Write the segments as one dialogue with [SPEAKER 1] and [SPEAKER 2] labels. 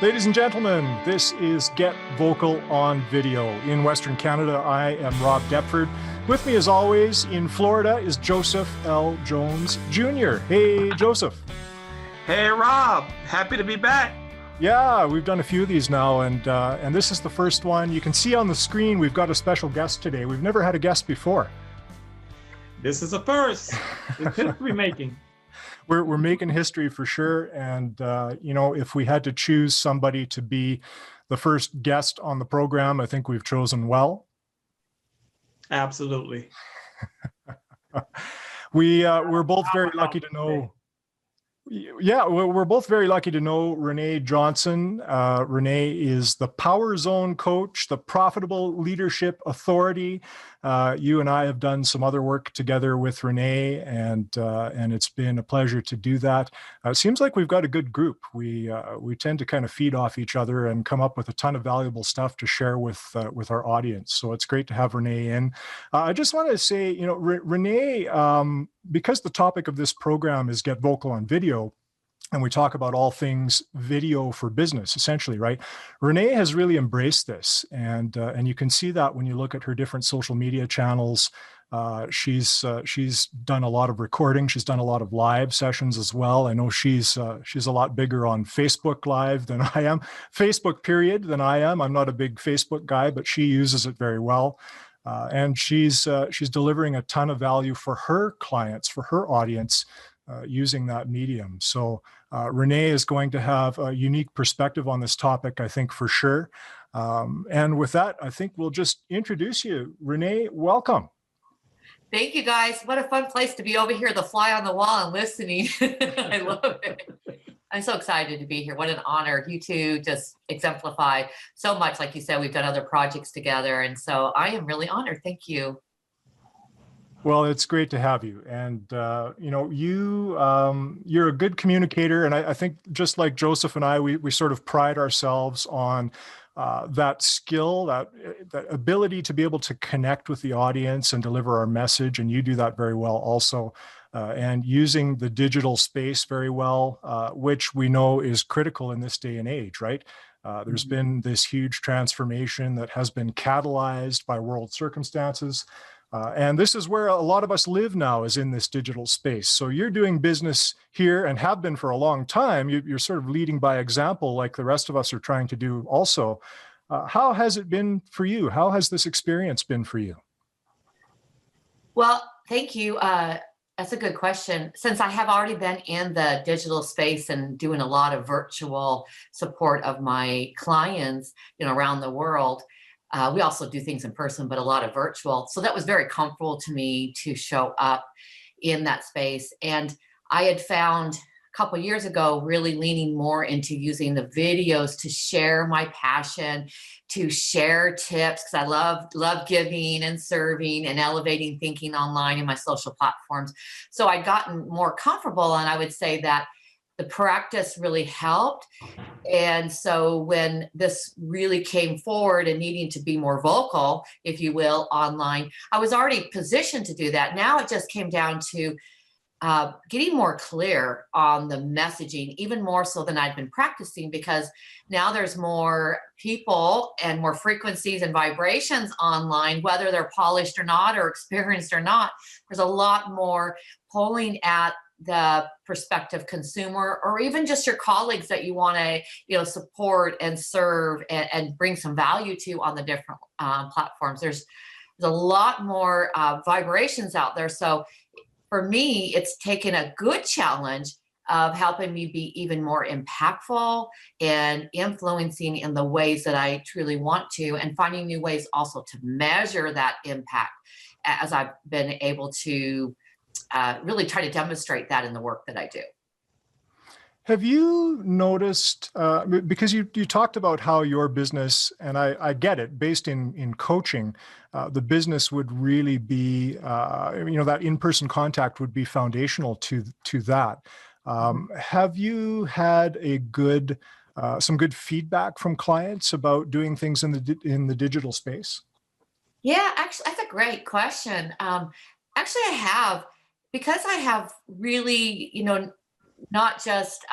[SPEAKER 1] Ladies and gentlemen, this is Get Vocal on Video. In Western Canada, I am Rob Deptford. With me, as always, in Florida is Joseph L. Jones Jr. Hey, Joseph.
[SPEAKER 2] Hey, Rob. Happy to be back.
[SPEAKER 1] Yeah, we've done a few of these now, and this is the first one. You can see on the screen we've got a special guest today. We've never had a guest before.
[SPEAKER 2] This is a first. It's history making.
[SPEAKER 1] We're making history for sure. And, if we had to choose somebody to be the first guest on the program, I think we've chosen well.
[SPEAKER 2] Absolutely.
[SPEAKER 1] We're both very lucky to know. Yeah, we're both very lucky to know René Johnson. René is the Power Zone coach, the profitable leadership authority. You and I have done some other work together with René, and it's been a pleasure to do that. It seems like we've got a good group. We tend to kind of feed off each other and come up with a ton of valuable stuff to share with our audience. So it's great to have René in. I just want to say, René, because the topic of this program is Get Vocal on Video, and we talk about all things video for business, essentially, right? René has really embraced this, and you can see that when you look at her different social media channels. She's done a lot of recording. She's done a lot of live sessions as well. I know she's a lot bigger on Facebook Live than I am, Facebook period than I am. I'm not a big Facebook guy, but she uses it very well. And she's delivering a ton of value for her clients, for her audience, using that medium. So René is going to have a unique perspective on this topic, I think, for sure. And with that, I think we'll just introduce you. René, welcome.
[SPEAKER 3] Thank you, guys. What a fun place to be over here, the fly on the wall and listening. I love it. I'm so excited to be here. What an honor. You two just exemplify so much. Like you said, we've done other projects together. And so I am really honored. Thank you.
[SPEAKER 1] Well, it's great to have you. And, you're a good communicator. And I think just like Joseph and I, we sort of pride ourselves on that skill, that ability to be able to connect with the audience and deliver our message. And you do that very well also. And using the digital space very well, which we know is critical in this day and age, right? There's been this huge transformation that has been catalyzed by world circumstances. And this is where a lot of us live now, is in this digital space. So you're doing business here and have been for a long time. You're sort of leading by example, like the rest of us are trying to do also. How has it been for you? How has this experience been for you?
[SPEAKER 3] Well, thank you. That's a good question. Since I have already been in the digital space and doing a lot of virtual support of my clients, around the world, we also do things in person, but a lot of virtual. So that was very comfortable to me to show up in that space. And I had found a couple of years ago really leaning more into using the videos to share my passion, to share tips, because I love giving and serving and elevating thinking online in my social platforms. So I'd gotten more comfortable, and I would say that the practice really helped. And so when this really came forward and needing to be more vocal, if you will, online, I was already positioned to do that. Now it just came down to getting more clear on the messaging, even more so than I'd been practicing, because now there's more people and more frequencies and vibrations online, whether they're polished or not, or experienced or not. There's a lot more pulling at the prospective consumer, or even just your colleagues that you want to, support and serve and bring some value to on the different platforms. There's a lot more vibrations out there. So for me, it's taken a good challenge of helping me be even more impactful and influencing in the ways that I truly want to, and finding new ways also to measure that impact, as I've been able to really try to demonstrate that in the work that I do.
[SPEAKER 1] Have you noticed, because you talked about how your business, and I get it, based in coaching, the business would really be, that in-person contact would be foundational to that. Have you had some good feedback from clients about doing things in the digital space?
[SPEAKER 3] Yeah, actually, that's a great question. Actually, I have, because I have really, not just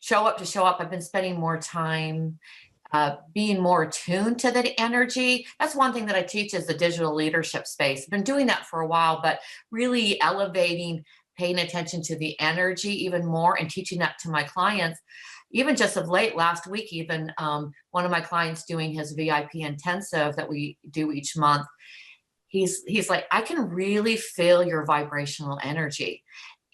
[SPEAKER 3] show up to show up. I've been spending more time being more attuned to the energy. That's one thing that I teach is the digital leadership space. I've been doing that for a while, but really elevating, paying attention to the energy even more and teaching that to my clients. Even just of late, last week, even one of my clients doing his VIP intensive that we do each month, he's like, I can really feel your vibrational energy.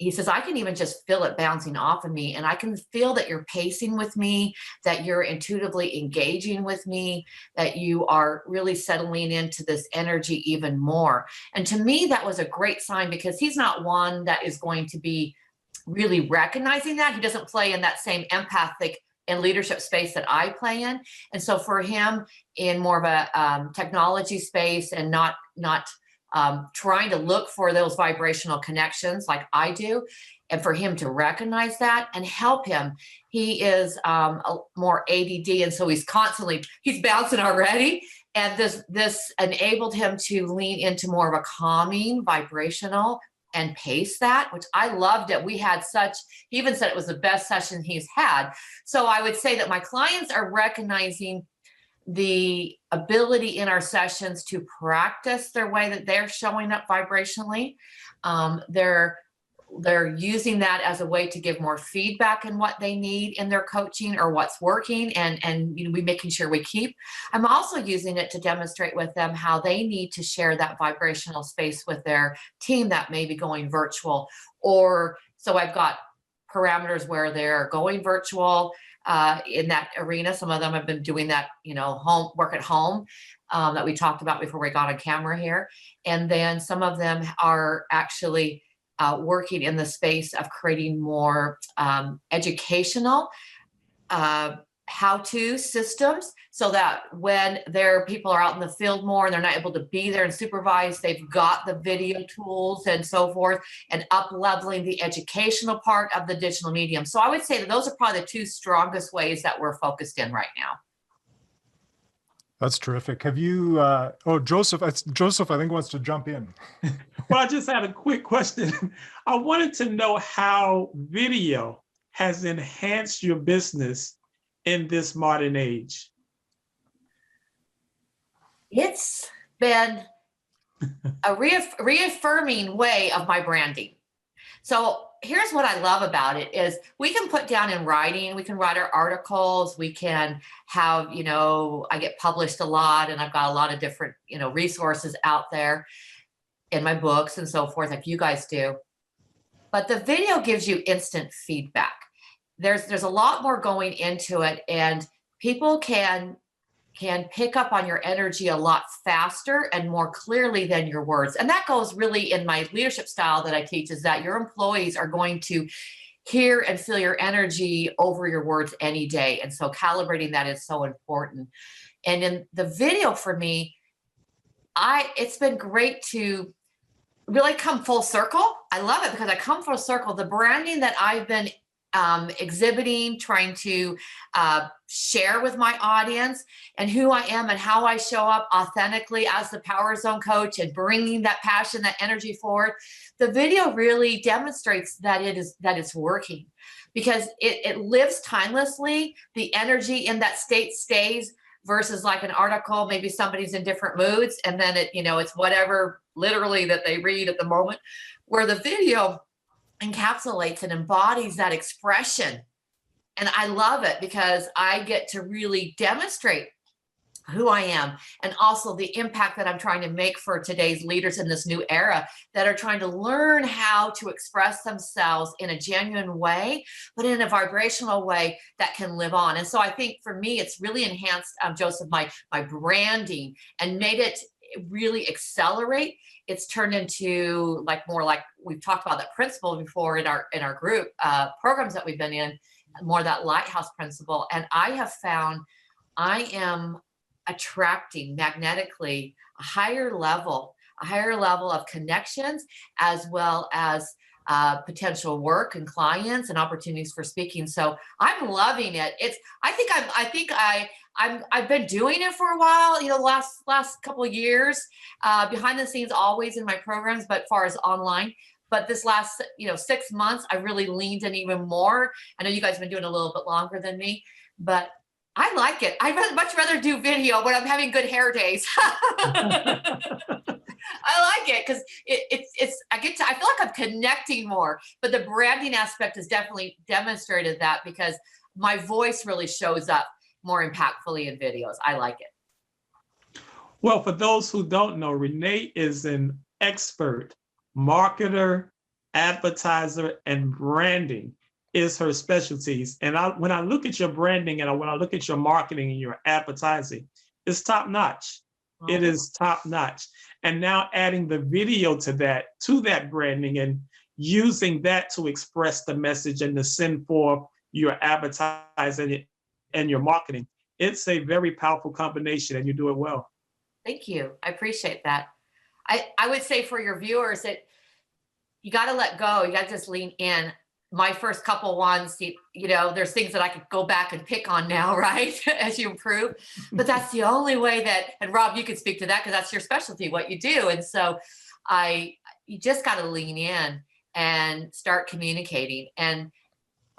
[SPEAKER 3] He says, I can even just feel it bouncing off of me. And I can feel that you're pacing with me, that you're intuitively engaging with me, that you are really settling into this energy even more. And to me, that was a great sign because he's not one that is going to be really recognizing that. He doesn't play in that same empathic and leadership space that I play in. And so for him in more of a technology space and not trying to look for those vibrational connections like I do, and for him to recognize that and help him. He is more ADD, and so he's bouncing already. And this enabled him to lean into more of a calming, vibrational, and pace that, which I loved it. He even said it was the best session he's had. So I would say that my clients are recognizing the ability in our sessions to practice their way that they're showing up vibrationally. They're using that as a way to give more feedback in what they need in their coaching or what's working, and we making sure we keep. I'm also using it to demonstrate with them how they need to share that vibrational space with their team that may be going virtual. Or so I've got parameters where they're going virtual in that arena. Some of them have been doing that, home work at home that we talked about before we got on camera here. And then some of them are actually working in the space of creating more educational how-to systems, so that when their people are out in the field more and they're not able to be there and supervise, they've got the video tools and so forth, and up-leveling the educational part of the digital medium. So I would say that those are probably the two strongest ways that we're focused in right now.
[SPEAKER 1] That's terrific. Have you, Joseph, Joseph, I think wants to jump in.
[SPEAKER 2] Well, I just had a quick question. I wanted to know how video has enhanced your business in this modern age.
[SPEAKER 3] It's been a reaffirming way of my branding. So here's what I love about it is we can put down in writing, we can write our articles, we can have, I get published a lot and I've got a lot of different, resources out there in my books and so forth, like you guys do. But the video gives you instant feedback. There's a lot more going into it, and people can pick up on your energy a lot faster and more clearly than your words. And that goes really in my leadership style that I teach, is that your employees are going to hear and feel your energy over your words any day. And so calibrating that is so important. And in the video for me, it's been great to really come full circle. I love it because I come full circle. The branding that I've been exhibiting, trying to share with my audience, and who I am and how I show up authentically as the Power Zone coach and bringing that passion, that energy forward. The video really demonstrates that it's working, because it lives timelessly. The energy in that state stays, versus like an article, maybe somebody's in different moods and then it's whatever literally that they read at the moment, where the video encapsulates and embodies that expression. And I love it because I get to really demonstrate who I am, and also the impact that I'm trying to make for today's leaders in this new era that are trying to learn how to express themselves in a genuine way, but in a vibrational way that can live on. And so I think for me, it's really enhanced, Joseph, my branding, and made it really accelerate. It's turned into more like we've talked about that principle before in our group programs that we've been in, more that lighthouse principle. And I have found I am attracting magnetically a higher level of connections, as well as potential work and clients and opportunities for speaking. So I'm loving it. I've been doing it for a while, the last couple of years, behind the scenes, always in my programs, but far as online. But this last, 6 months, I really leaned in even more. I know you guys have been doing a little bit longer than me, but I like it. I'd much rather do video when I'm having good hair days. I like it because I feel like I'm connecting more, but the branding aspect has definitely demonstrated that because my voice really shows up more impactfully in videos. I like it.
[SPEAKER 2] Well, for those who don't know, Renee is an expert marketer, advertiser, and branding is her specialties. And when I look at your branding and when I look at your marketing and your advertising, it's top notch. It is top notch. And now adding the video to that branding and using that to express the message and to send forth your advertising and your marketing. It's a very powerful combination and you do it well.
[SPEAKER 3] Thank you. I appreciate that. I would say for your viewers that you got to let go. You got to just lean in. My first couple ones, there's things that I could go back and pick on now, right? As you improve. But that's the only way and Rob, you can speak to that because that's your specialty, what you do. And so you just got to lean in and start communicating. And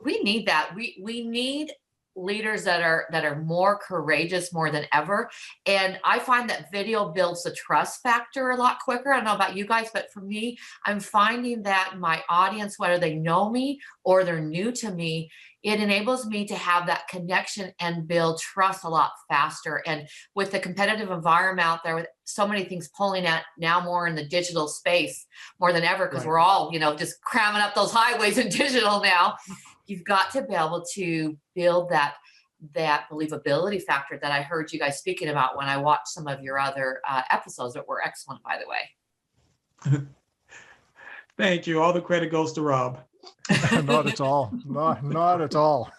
[SPEAKER 3] we need that. We need leaders that are more courageous more than ever. And I find that video builds the trust factor a lot quicker. I don't know about you guys, but for me, I'm finding that my audience, whether they know me or they're new to me, it enables me to have that connection and build trust a lot faster. And with the competitive environment out there, with so many things pulling at now more in the digital space more than ever, because we're all, just cramming up those highways in digital now. You've got to be able to build that believability factor that I heard you guys speaking about when I watched some of your other episodes that were excellent, by the way.
[SPEAKER 2] Thank you. All the credit goes to Rob.
[SPEAKER 1] Not at all. Not at all.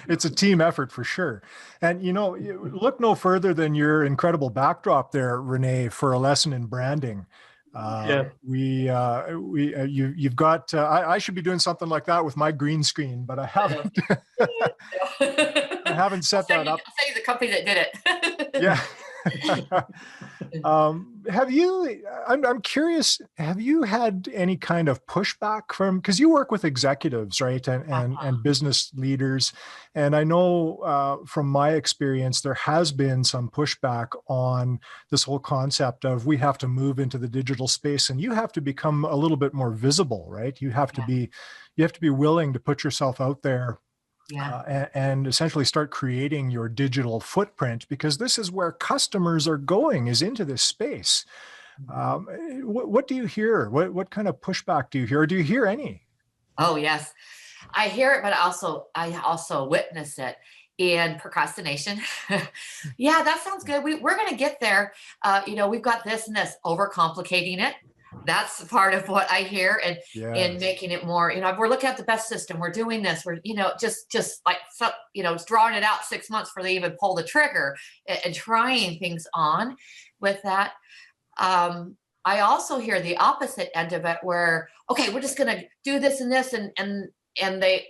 [SPEAKER 1] It's a team effort for sure. And, look no further than your incredible backdrop there, Renee, for a lesson in branding. You've got, I should be doing something like that with my green screen, but I haven't, I haven't set that up.
[SPEAKER 3] I'll tell you the company that did it.
[SPEAKER 1] Yeah. I'm curious, have you had any kind of pushback because you work with executives, right? And business leaders. And I know from my experience, there has been some pushback on this whole concept of we have to move into the digital space and you have to become a little bit more visible, right? You have to be willing to put yourself out there. And essentially start creating your digital footprint because this is where customers are going, is into this space. What do you hear? What kind of pushback do you hear? Or do you hear any?
[SPEAKER 3] Oh, yes. I hear it, but I also witness it in procrastination. Yeah, that sounds good. We're going to get there. We've got this and this, overcomplicating it. That's part of what I hear and making it more, we're looking at the best system. We're doing this. We're, just like, drawing it out 6 months before they even pull the trigger and trying things on with that. I also hear the opposite end of it where, okay, we're just going to do this and this. And they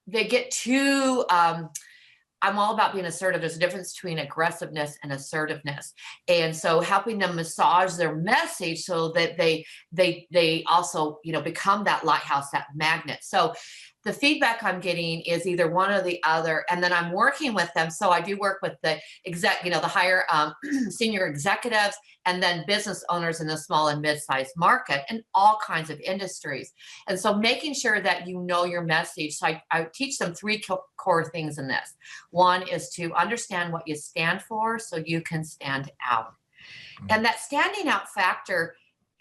[SPEAKER 3] get too, I'm all about being assertive. There's a difference between aggressiveness and assertiveness. And so helping them massage their message so that they also, become that lighthouse, that magnet. So the feedback I'm getting is either one or the other. And then I'm working with them. So I do work with the the higher senior executives and then business owners in the small and mid-sized market in all kinds of industries. And so making sure that you know your message. So I teach them three core things in this. One is to understand what you stand for so you can stand out. And that standing out factor,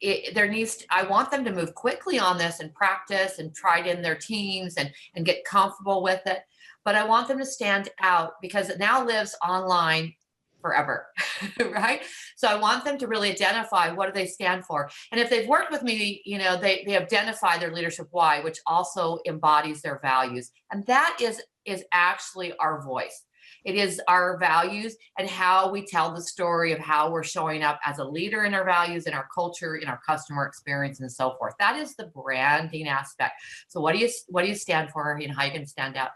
[SPEAKER 3] I want them to move quickly on this and practice and try it in their teams and get comfortable with it. But I want them to stand out because it now lives online forever, right? So I want them to really identify what do they stand for. And if they've worked with me, they identify their leadership why, which also embodies their values. And that is actually our voice. It is our values and how we tell the story of how we're showing up as a leader in our values, in our culture, in our customer experience, and so forth. That is the branding aspect. So what do you stand for? How you can stand out.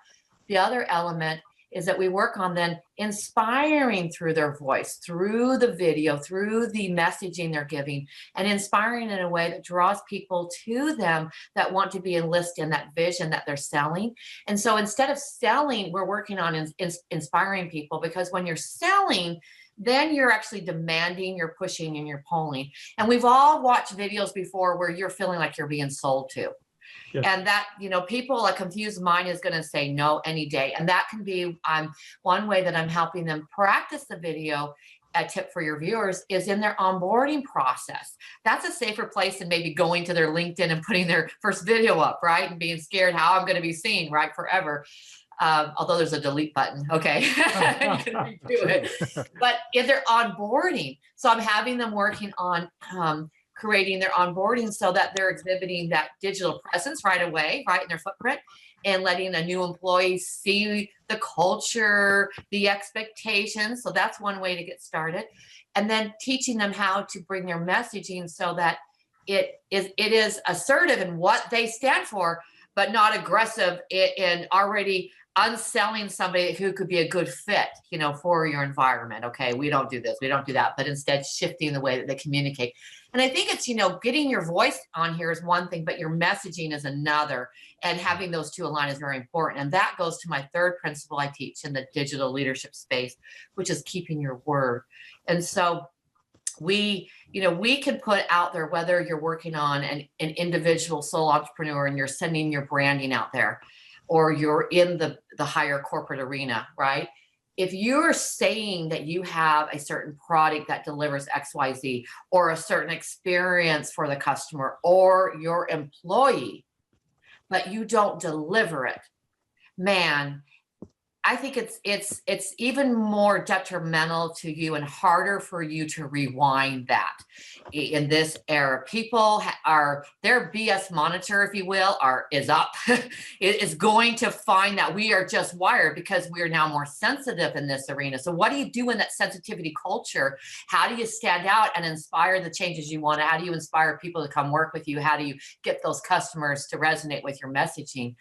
[SPEAKER 3] The other element is that we work on then inspiring through their voice, through the video, through the messaging they're giving, and inspiring in a way that draws people to them that want to be enlisted in that vision that they're selling. And so instead of selling, we're working on inspiring people, because when you're selling, then you're actually demanding, you're pushing, and you're pulling. And we've all watched videos before where you're feeling like you're being sold to.
[SPEAKER 2] Yes.
[SPEAKER 3] And that, people, a confused mind is going to say no any day. And that can be one way that I'm helping them practice the video. A tip for your viewers is in their onboarding process. That's a safer place than maybe going to their LinkedIn and putting their first video up, right? And being scared how I'm going to be seen, right, forever. Although there's a delete button, okay, you can redo it. But in their onboarding, so I'm having them working on creating their onboarding so that they're exhibiting that digital presence right away, right in their footprint, and letting a new employee see the culture, the expectations. So that's one way to get started. And then teaching them how to bring their messaging so that it is assertive in what they stand for, but not aggressive in already unselling somebody who could be a good fit, for your environment. Okay, we don't do this, we don't do that, but instead shifting the way that they communicate. And I think it's, getting your voice on here is one thing, but your messaging is another. And having those two align is very important. And that goes to my third principle I teach in the digital leadership space, which is keeping your word. And so we can put out there, whether you're working on an individual sole entrepreneur and you're sending your branding out there, or you're in the higher corporate arena, right? If you're saying that you have a certain product that delivers XYZ, or a certain experience for the customer or your employee, but you don't deliver it, man, I think it's even more detrimental to you and harder for you to rewind that. In this era, people their BS monitor, if you will, is up. It is going to find that we are just wired, because we are now more sensitive in this arena. So what do you do in that sensitivity culture? How do you stand out and inspire the changes you want? How do you inspire people to come work with you? How do you get those customers to resonate with your messaging?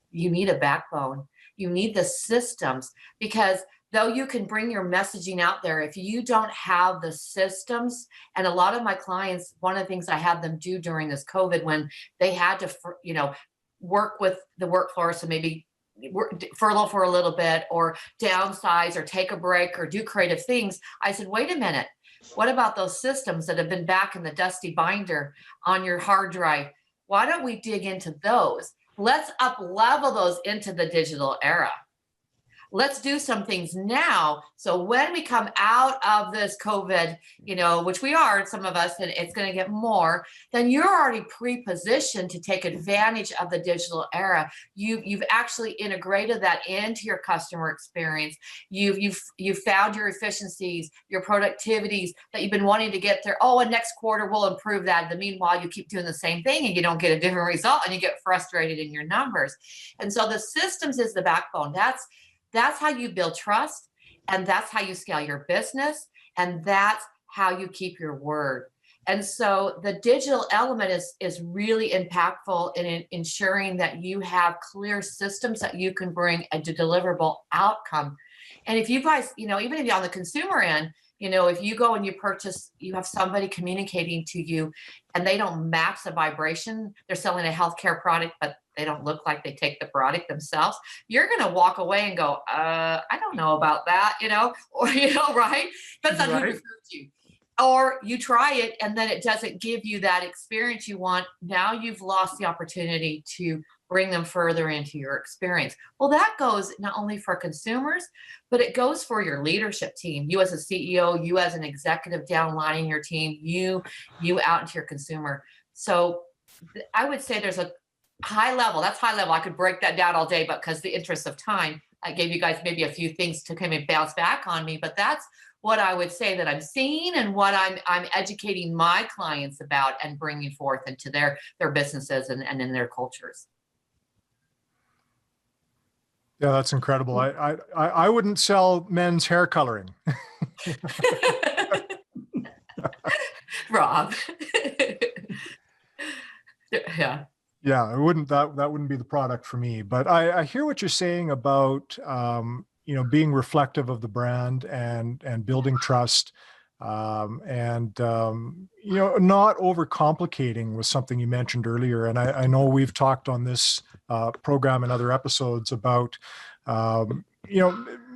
[SPEAKER 3] You need a backbone. You need the systems, because though you can bring your messaging out there, if you don't have the systems, and a lot of my clients, one of the things I had them do during this COVID, when they had to, work with the workforce and maybe furlough for a little bit, or downsize, or take a break, or do creative things, I said, wait a minute, what about those systems that have been back in the dusty binder on your hard drive? Why don't we dig into those? Let's up level those into the digital era. Let's do some things now. So when we come out of this COVID, which we are, some of us, and it's going to get more, then you're already pre-positioned to take advantage of the digital era. You've actually integrated that into your customer experience. You've found your efficiencies, your productivities that you've been wanting to get there. Oh, and next quarter we'll improve that. In the meanwhile, you keep doing the same thing and you don't get a different result, and you get frustrated in your numbers. And so the systems is the backbone. That's how you build trust, and that's how you scale your business, and that's how you keep your word. And so the digital element is really impactful in ensuring that you have clear systems that you can bring a deliverable outcome. And if you guys, even if you're on the consumer end, if you go and you purchase, you have somebody communicating to you and they don't match the vibration, they're selling a healthcare product, but they don't look like they take the product themselves, you're going to walk away and go, I don't know about that, or, right? Depends on who refers you. Or you try it and then it doesn't give you that experience you want. Now you've lost the opportunity to bring them further into your experience. Well, that goes not only for consumers, but it goes for your leadership team. You as a CEO, you as an executive downlining your team, you out into your consumer. So I would say there's a high level. That's high level. I could break that down all day, but because the interest of time, I gave you guys maybe a few things to kind of bounce back on me, but that's what I would say that I'm seeing and what I'm educating my clients about and bringing forth into their businesses and in their cultures.
[SPEAKER 1] Yeah, that's incredible. I wouldn't sell men's hair coloring.
[SPEAKER 3] Rob. Yeah.
[SPEAKER 1] Yeah, it wouldn't. That wouldn't be the product for me. But I hear what you're saying about being reflective of the brand and building trust, not overcomplicating was something you mentioned earlier. And I know we've talked on this program and other episodes about,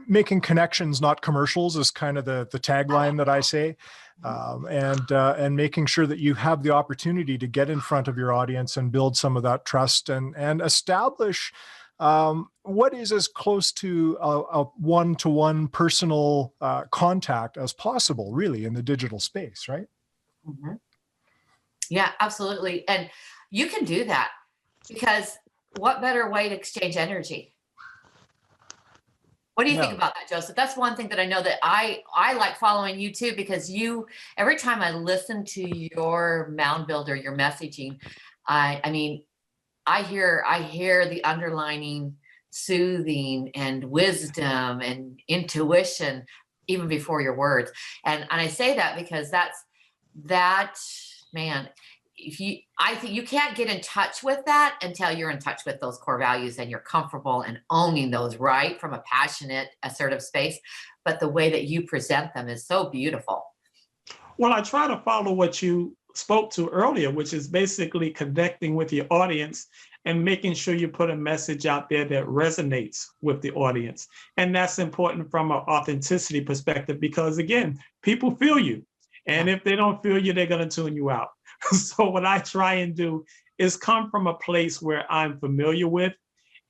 [SPEAKER 1] making connections, not commercials, is kind of the tagline that I say. And making sure that you have the opportunity to get in front of your audience and build some of that trust and establish what is as close to a one-to-one personal contact as possible, really, in the digital space, right?
[SPEAKER 3] Mm-hmm. Yeah, absolutely. And you can do that, because what better way to exchange energy? What do you think about that, Joseph? That's one thing that I know that I like following you too, because every time I listen to your mound builder, your messaging, I hear the underlining soothing and wisdom and intuition even before your words. And I say that because man, I think you can't get in touch with that until you're in touch with those core values and you're comfortable and owning those, right, from a passionate, assertive space. But the way that you present them is so beautiful.
[SPEAKER 2] Well, I try to follow what you spoke to earlier, which is basically connecting with your audience and making sure you put a message out there that resonates with the audience. And that's important from an authenticity perspective, because again, people feel you. And if they don't feel you, they're going to tune you out. So what I try and do is come from a place where I'm familiar with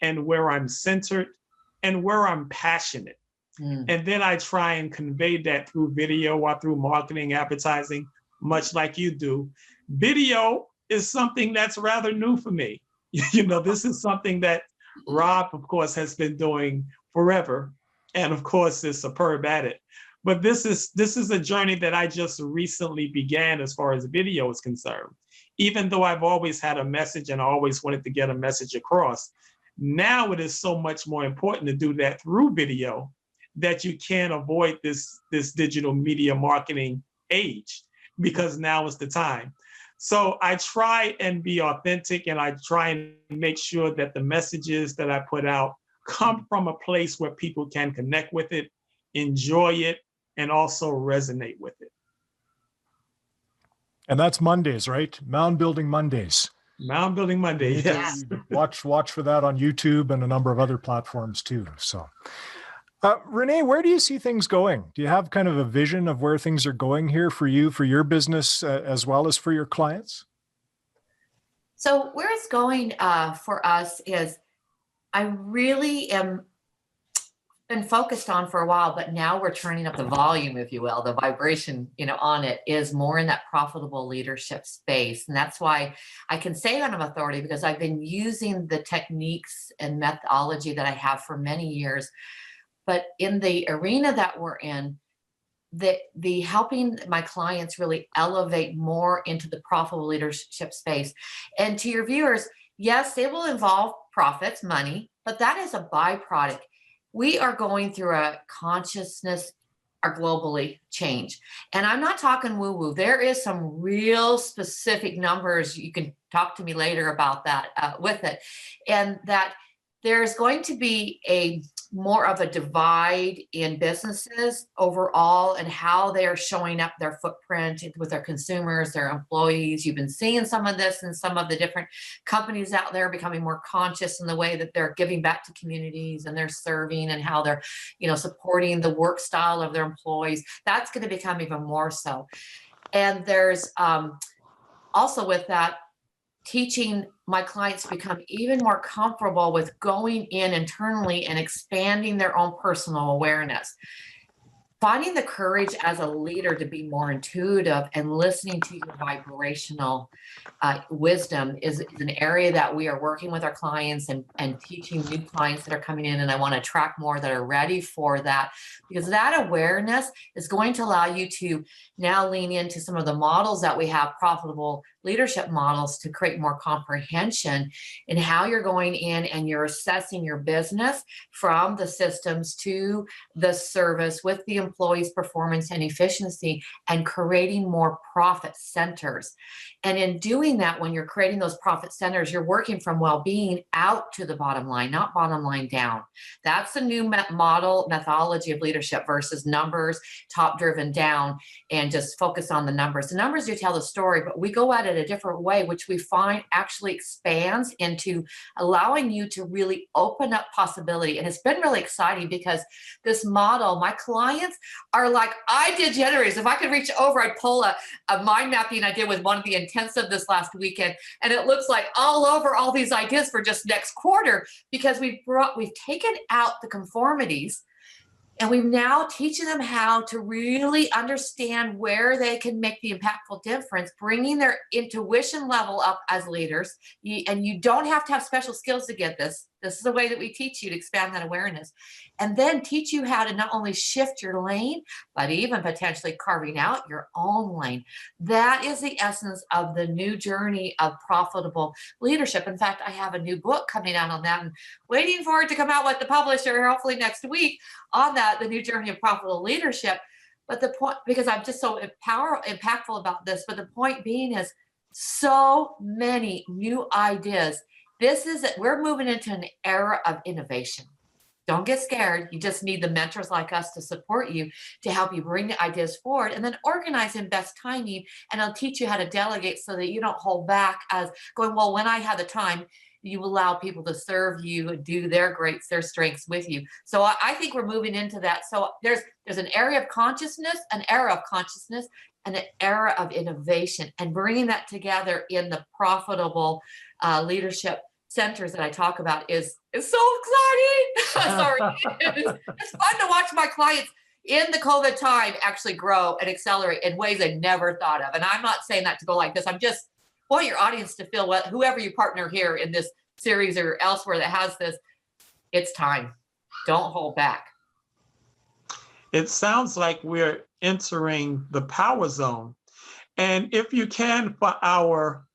[SPEAKER 2] and where I'm centered and where I'm passionate. And then I try and convey that through video or through marketing, advertising, much like you do. Video is something that's rather new for me. This is something that Rob, of course, has been doing forever. And of course, is superb at it. But this is a journey that I just recently began as far as video is concerned. Even though I've always had a message and I always wanted to get a message across, now it is so much more important to do that through video that you can't avoid this digital media marketing age, because now is the time. So I try and be authentic, and I try and make sure that the messages that I put out come from a place where people can connect with it, enjoy it, and also resonate with it.
[SPEAKER 1] And that's Mondays, right? Mound Building Mondays.
[SPEAKER 2] Mound Building Monday, yes.
[SPEAKER 1] Watch for that on YouTube and a number of other platforms too. So, René, where do you see things going? Do you have kind of a vision of where things are going here for you, for your business, as well as for your clients?
[SPEAKER 3] So where it's going for us is, I really am been focused on for a while, but now we're turning up the volume, if you will, the vibration, on it is more in that profitable leadership space. And that's why I can say I'm authority, because I've been using the techniques and methodology that I have for many years. But in the arena that we're in, the helping my clients really elevate more into the profitable leadership space. And to your viewers, yes, it will involve profits, money, but that is a byproduct. We are going through a consciousness or globally change. And I'm not talking woo-woo. There is some real specific numbers. You can talk to me later about that with it. And that there's going to be more of a divide in businesses overall and how they're showing up their footprint with their consumers, their employees. You've been seeing some of this in some of the different companies out there becoming more conscious in the way that they're giving back to communities and they're serving and how they're, supporting the work style of their employees. That's going to become even more so. And there's also with that, teaching my clients to become even more comfortable with going in internally and expanding their own personal awareness. Finding the courage as a leader to be more intuitive and listening to your vibrational wisdom is an area that we are working with our clients and teaching new clients that are coming in. And I want to attract more that are ready for that, because that awareness is going to allow you to now lean into some of the models that we have, profitable leadership models to create more comprehension in how you're going in and you're assessing your business from the systems to the service with the employees' performance and efficiency, and creating more profit centers. And in doing that, when you're creating those profit centers, you're working from well-being out to the bottom line, not bottom line down. That's the new methodology of leadership versus numbers, top driven down, and just focus on the numbers. The numbers do tell the story, but we go at it a different way, which we find actually expands into allowing you to really open up possibility. And it's been really exciting because this model, my clients are like, I did generators. If I could reach over, I'd pull a mind mapping I did with one of the intensive this last weekend. And it looks like all over all these ideas for just next quarter, because we've taken out the conformities. And we're now teaching them how to really understand where they can make the impactful difference, bringing their intuition level up as leaders. And you don't have to have special skills to get this. This is the way that we teach you to expand that awareness. And then teach you how to not only shift your lane, but even potentially carving out your own lane. That is the essence of the new journey of profitable leadership. In fact, I have a new book coming out on that and waiting for it to come out with the publisher, hopefully next week, on that, the new journey of profitable leadership. But the point, because I'm just so impactful about this, but the point being is so many new ideas. This is it. We're moving into an era of innovation. Don't get scared. You just need the mentors like us to support you, to help you bring the ideas forward, and then organize in best timing. And I'll teach you how to delegate so that you don't hold back as going, well, when I have the time. You allow people to serve you, do their strengths with you. So I think we're moving into that. So there's an area of consciousness, an era of consciousness, and an era of innovation, and bringing that together in the profitable leadership centers that I talk about is so exciting. Sorry, it's fun to watch my clients in the COVID time actually grow and accelerate in ways I never thought of. And I'm not saying that to go like this. I'm just want your audience to feel what, whoever you partner here in this series or elsewhere that has this, it's time. Don't hold back.
[SPEAKER 2] It sounds like we're entering the power zone. And if you can, for our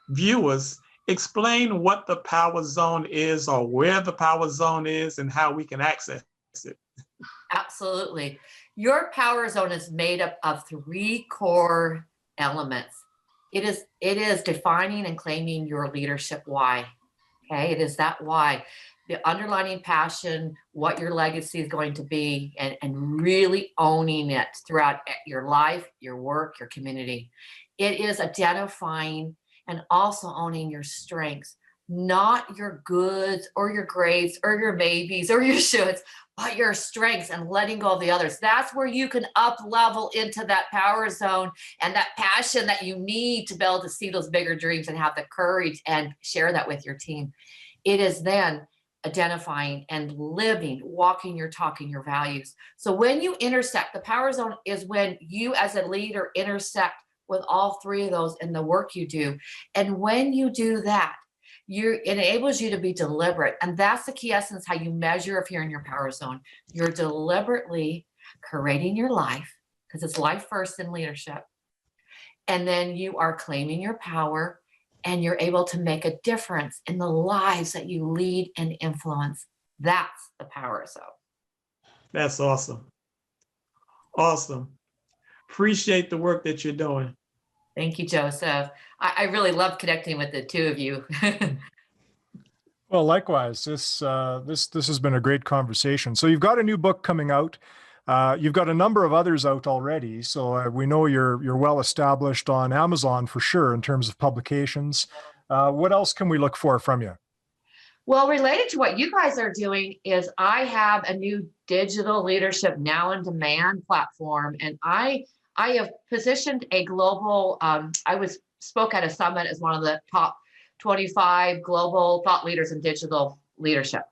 [SPEAKER 2] viewers, explain what the power zone is, or where the power zone is, and how we can access it.
[SPEAKER 3] Absolutely. Your power zone is made up of 3 core elements. It is defining and claiming your leadership why. Okay, it is that why, the underlying passion, what your legacy is going to be, and really owning it throughout your life, your work, your community. It is identifying and also owning your strengths, not your goods or your grades or your maybes or your shoulds, but your strengths, and letting go of the others. That's where you can up level into that power zone and that passion that you need to be able to see those bigger dreams and have the courage and share that with your team. It is then identifying and living, walking your talk and your values. So when you intersect, the power zone is when you as a leader intersect with all 3 of those in the work you do. And when you do that, it enables you to be deliberate. And that's the key essence, how you measure if you're in your power zone. You're deliberately creating your life, because it's life first in leadership. And then you are claiming your power, and you're able to make a difference in the lives that you lead and influence. That's the power zone.
[SPEAKER 2] That's awesome. Awesome. Appreciate the work that you're doing.
[SPEAKER 3] Thank you, Joseph. I really love connecting with the 2 of you.
[SPEAKER 1] Well, likewise, this has been a great conversation. So you've got a new book coming out. You've got a number of others out already. So we know you're well established on Amazon for sure in terms of publications. What else can we look for from you?
[SPEAKER 3] Well, related to what you guys are doing is I have a new digital leadership now in demand platform, and I have positioned a global, spoke at a summit as one of the top 25 global thought leaders in digital leadership.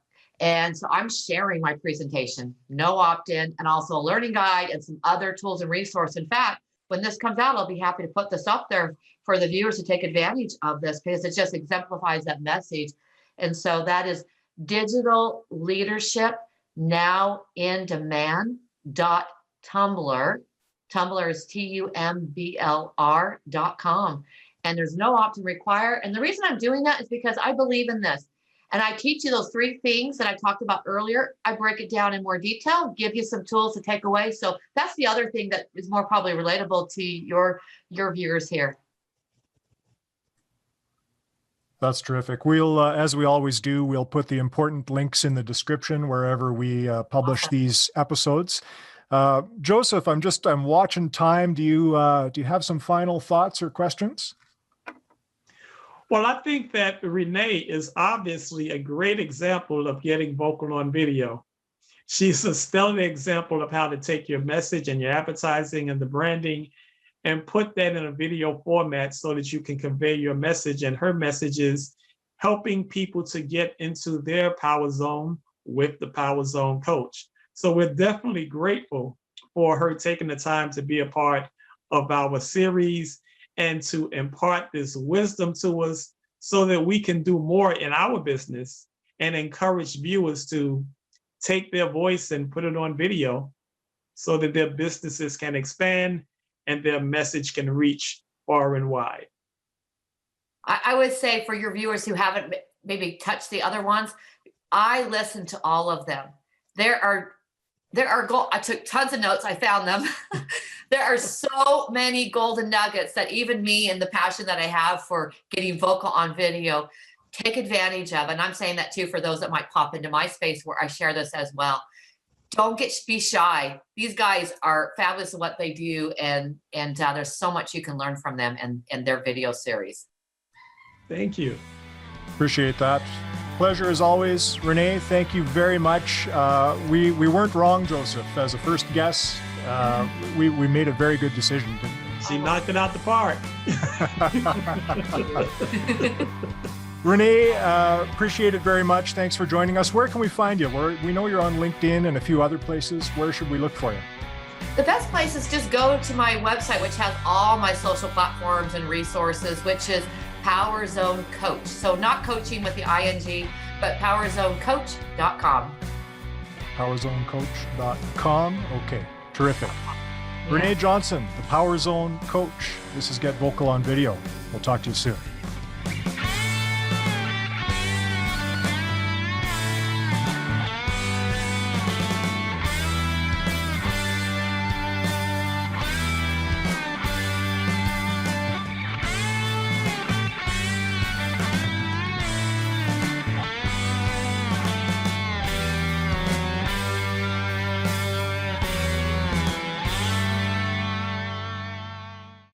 [SPEAKER 3] And so I'm sharing my presentation, no opt-in, and also a learning guide and some other tools and resources. In fact, when this comes out, I'll be happy to put this up there for the viewers to take advantage of this, because it just exemplifies that message. And so that is digital leadership now in demand.tumblr. Tumblr is TUMBLR.com. and there's no opt-in required. And the reason I'm doing that is because I believe in this. And I teach you those 3 things that I talked about earlier. I break it down in more detail, give you some tools to take away. So that's the other thing that is more probably relatable to your viewers here.
[SPEAKER 1] That's terrific. We'll, as we always do, we'll put the important links in the description wherever we publish these episodes. Joseph, I'm watching time. Do you have some final thoughts or questions?
[SPEAKER 2] Well, I think that Renee is obviously a great example of getting vocal on video. She's a stellar example of how to take your message and your advertising and the branding and put that in a video format so that you can convey your message. And her message is helping people to get into their power zone with the Power Zone coach. So we're definitely grateful for her taking the time to be a part of our series and to impart this wisdom to us so that we can do more in our business and encourage viewers to take their voice and put it on video so that their businesses can expand and their message can reach far and wide.
[SPEAKER 3] I would say for your viewers who haven't maybe touched the other ones, I listen to all of them. I took tons of notes. I found them. There are so many golden nuggets that even me and the passion that I have for getting vocal on video take advantage of. And I'm saying that too for those that might pop into my space where I share this as well. Don't be shy. These guys are fabulous at what they do, and there's so much you can learn from them and their video series.
[SPEAKER 2] Thank you.
[SPEAKER 1] Appreciate that. Pleasure as always. Renee, thank you very much. We weren't wrong, Joseph. As a first guest, we made a very good decision, didn't we?
[SPEAKER 2] She knocked it out the park.
[SPEAKER 1] Renee, appreciate it very much. Thanks for joining us. Where can we find you? We know you're on LinkedIn and a few other places. Where should we look for you?
[SPEAKER 3] The best place is just go to my website, which has all my social platforms and resources, which is Power Zone Coach. So not coaching with the ing, but powerzonecoach.com.
[SPEAKER 1] Powerzonecoach.com. Okay, terrific. Yeah. René Johnson, the Power Zone Coach. This is Get Vocal on Video. We'll talk to you soon.